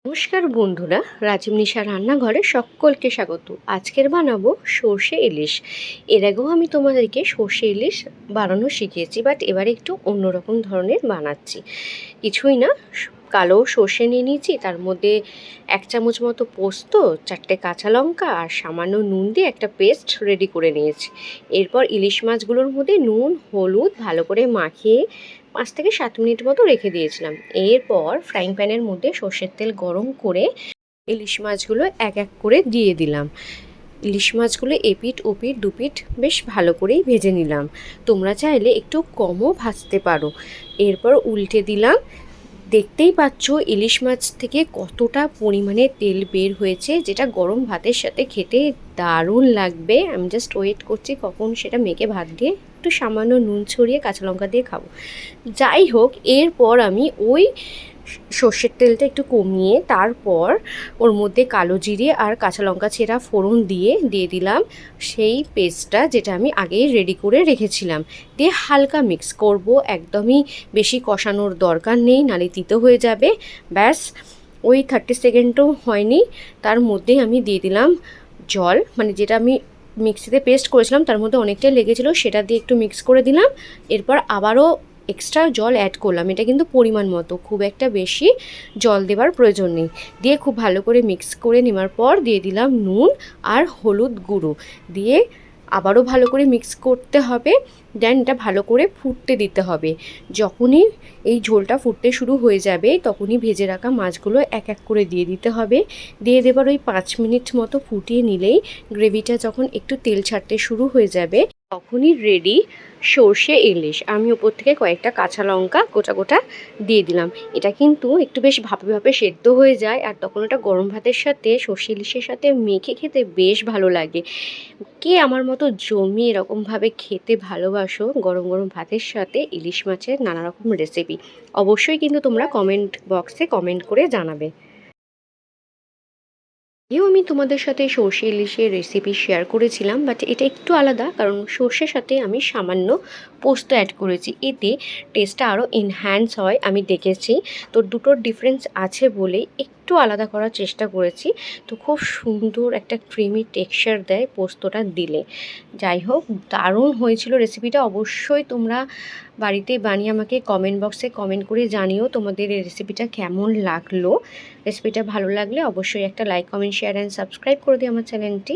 নমস্কার বন্ধুরা, রাজীব নিশা রান্নাঘরে সকলকে স্বাগত। আজকের বানাবো সর্ষে ইলিশ। এর আগেও আমি তোমাদেরকে সর্ষে ইলিশ বানানো শিখিয়েছি, বাট এবারে একটু অন্যরকম ধরনের বানাচ্ছি। কিছুই না, কালো সর্ষে নিয়ে নিয়েছি, তার মধ্যে 1 চামচ মতো পোস্ত, 4টে কাঁচা লঙ্কা আর সামান্য নুন দিয়ে একটা পেস্ট রেডি করে নিয়েছি। এরপর ইলিশ মাছগুলোর মধ্যে নুন হলুদ ভালো করে মাখিয়ে 5 থেকে 7 মিনিট মতো রেখে দিয়েছিলাম। এরপর ফ্রাইং প্যানের মধ্যে সর্ষের তেল গরম করে ইলিশ মাছগুলো এক এক করে দিয়ে দিলাম। ইলিশ মাছগুলো এপিঠ ওপিঠ দুপিঠ বেশ ভালো করেই ভেজে নিলাম। তোমরা চাইলে একটু কমও ভাজতে পারো। এরপর উল্টে দিলাম। দেখতেই পাচ্ছ ইলিশ মাছ থেকে কতটা পরিমাণে তেল বের হয়েছে, যেটা গরম ভাতের সাথে খেতে দারুণ লাগবে। আমি জাস্ট ওয়েট করছি কখন সেটা মেখে ভাত দিয়ে একটু সামান্য নুন ছড়িয়ে কাঁচা লঙ্কা দিয়ে খাবো। যাই হোক, এরপর আমি ওই সর্ষের তেলটা একটু কমিয়ে তারপর ওর মধ্যে কালো জিরে আর কাঁচা লঙ্কা ছেঁড়া ফোড়ন দিয়ে দিলাম সেই পেস্টটা, যেটা আমি আগেই রেডি করে রেখেছিলাম। দিয়ে হালকা মিক্স করব, একদমই বেশি কষানোর দরকার নেই, নালে তিতো হয়ে যাবে। ব্যাস, ওই 30 সেকেন্ডও হয়নি, তার মধ্যেই আমি দিয়ে দিলাম জল, মানে যেটা আমি মিক্সিতে পেস্ট করেছিলাম তার মধ্যে অনেকটাই লেগেছিলো, সেটা দিয়ে একটু মিক্স করে দিলাম। এরপর আবারও এক্সট্রা জল অ্যাড করলাম, এটা কিন্তু পরিমাণ মতো, খুব একটা বেশি জল দেওয়ার প্রয়োজন নেই। দিয়ে খুব ভালো করে মিক্স করে নেওয়ার পর দিয়ে দিলাম নুন আর হলুদ গুঁড়ো, দিয়ে আবারও ভালো করে মিক্স করতে হবে। দেন এটা ভালো করে ফুটতে দিতে হবে। যখনই এই ঝোলটা ফুটতে শুরু হয়ে যাবে তখনই ভেজে রাখা মাছগুলো এক এক করে দিয়ে দিতে হবে। দিয়ে দেবার ওই 5 মিনিট মতো ফুটিয়ে নিলেই গ্রেভিটা যখন একটু তেল ছাড়তে শুরু হয়ে যাবে তখনই রেডি সর্ষে ইলিশ। আমি উপর থেকে কয়েকটা কাঁচা লঙ্কা গোটা গোটা দিয়ে দিলাম। এটা কিন্তু একটু বেশ ভাপে ভাপে সেদ্ধ হয়ে যায়, আর তখন ওটা গরম ভাতের সাথে সর্ষে ইলিশের সাথে মেখে খেতে বেশ ভালো লাগে। কে আমার মতো জমিয়ে এরকমভাবে খেতে ভালোবাসো গরম গরম ভাতের সাথে ইলিশ মাছের নানা রকম রেসিপি, অবশ্যই কিন্তু তোমরা কমেন্ট বক্সে কমেন্ট করে জানাবে। আমি তোমাদের সাথে সর্ষে ইলিশের রেসিপি শেয়ার করেছিলাম, বাট এটা একটু আলাদা, কারণ সর্ষের সাথে আমি সামান্য পোস্ত অ্যাড করেছি, এতে টেস্টটা আরও এনহ্যান্স হয় আমি দেখেছি। তো দুটোর ডিফারেন্স আছে বলেই একটু আলাদা করার চেষ্টা করেছি। তো খুব সুন্দর একটা ক্রিমি টেক্সচার দেয় পোস্তটা দিলে। যাই হোক, দারুণ হয়েছিল রেসিপিটা। অবশ্যই তোমরা বাড়িতে বানিয়ে আমাকে কমেন্ট বক্সে কমেন্ট করে জানিও তোমাদের এই রেসিপিটা কেমন লাগলো। রেসিপিটা ভালো লাগলে অবশ্যই একটা like comment share and subscribe করে দিও আমার চ্যানেলটি।